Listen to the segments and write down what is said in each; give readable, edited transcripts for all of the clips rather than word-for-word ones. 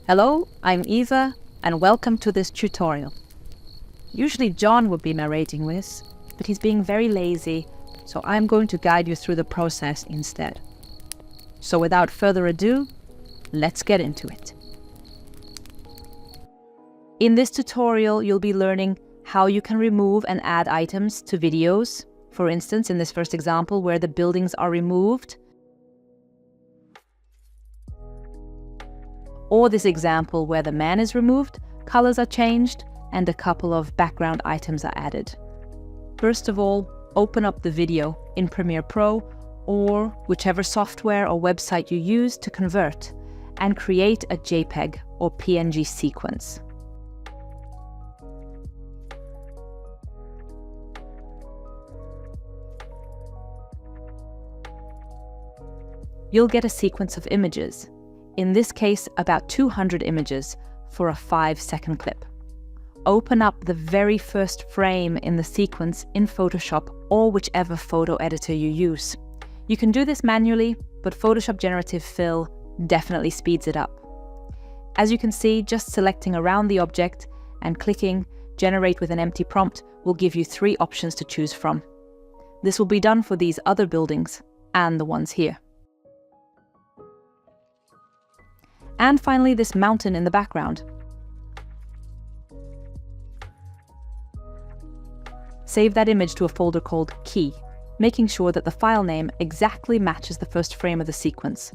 Hello, I'm Eva, and welcome to this tutorial. Usually John would be narrating this, but he's being very lazy, so I'm going to guide you through the process instead. So without further ado, let's get into it. In this tutorial, you'll be learning how you can remove and add items to videos. For instance, in this first example where the buildings are removed, or this example where the man is removed, colors are changed, and a couple of background items are added. First of all, open up the video in Premiere Pro or whichever software or website you use to convert, and create a JPEG or PNG sequence. You'll get a sequence of images, in this case about 200 images for a 5-second clip. Open up the very first frame in the sequence in Photoshop or whichever photo editor you use. You can do this manually, but Photoshop Generative Fill definitely speeds it up. As you can see, just selecting around the object and clicking Generate with an empty prompt will give you 3 options to choose from. This will be done for these other buildings and the ones here. And finally, this mountain in the background. Save that image to a folder called Key, making sure that the file name exactly matches the first frame of the sequence.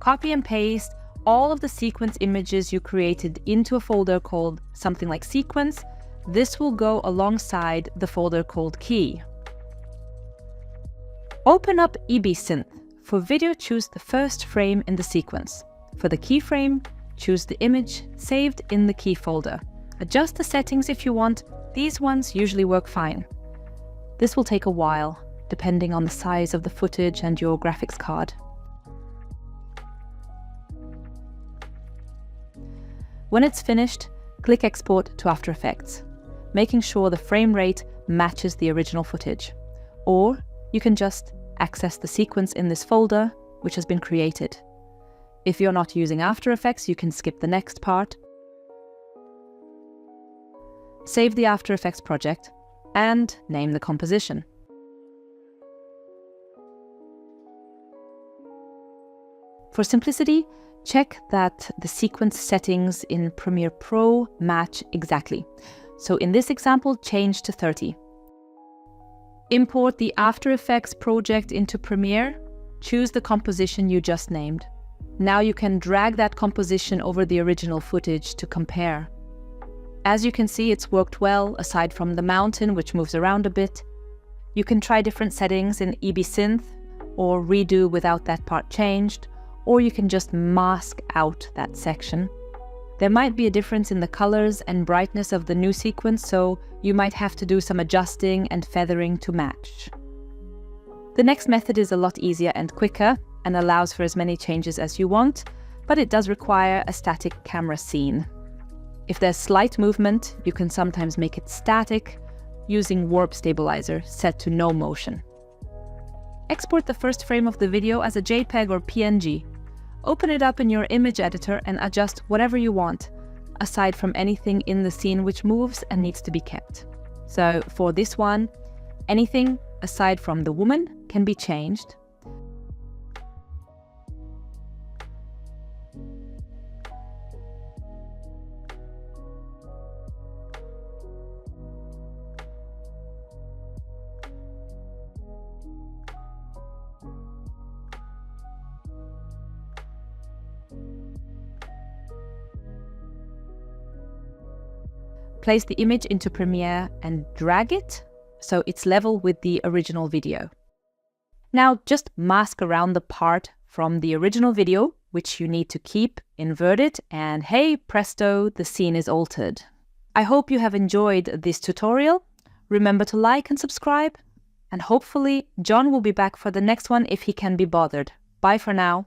Copy and paste all of the sequence images you created into a folder called something like Sequence. This will go alongside the folder called Key. Open up EbSynth. For video, choose the first frame in the sequence. For the keyframe, choose the image saved in the key folder. Adjust the settings if you want. These ones usually work fine. This will take a while, depending on the size of the footage and your graphics card. When it's finished, click Export to After Effects, making sure the frame rate matches the original footage. Or you can just access the sequence in this folder, which has been created. If you're not using After Effects, you can skip the next part. Save the After Effects project and name the composition. For simplicity, check that the sequence settings in Premiere Pro match exactly. So in this example, change to 30. Import the After Effects project into Premiere. Choose the composition you just named. Now you can drag that composition over the original footage to compare. As you can see, it's worked well, aside from the mountain, which moves around a bit. You can try different settings in EbSynth, or redo without that part changed, or you can just mask out that section. There might be a difference in the colors and brightness of the new sequence, so you might have to do some adjusting and feathering to match. The next method is a lot easier and quicker and allows for as many changes as you want, but it does require a static camera scene. If there's slight movement, you can sometimes make it static using Warp Stabilizer set to no motion. Export the first frame of the video as a JPEG or PNG. Open it up in your image editor and adjust whatever you want, aside from anything in the scene which moves and needs to be kept. So for this one, anything aside from the woman can be changed. Place the image into Premiere and drag it so it's level with the original video. Now just mask around the part from the original video, which you need to keep, invert it, and hey presto, the scene is altered. I hope you have enjoyed this tutorial. Remember to like and subscribe, and hopefully John will be back for the next one if he can be bothered. Bye for now.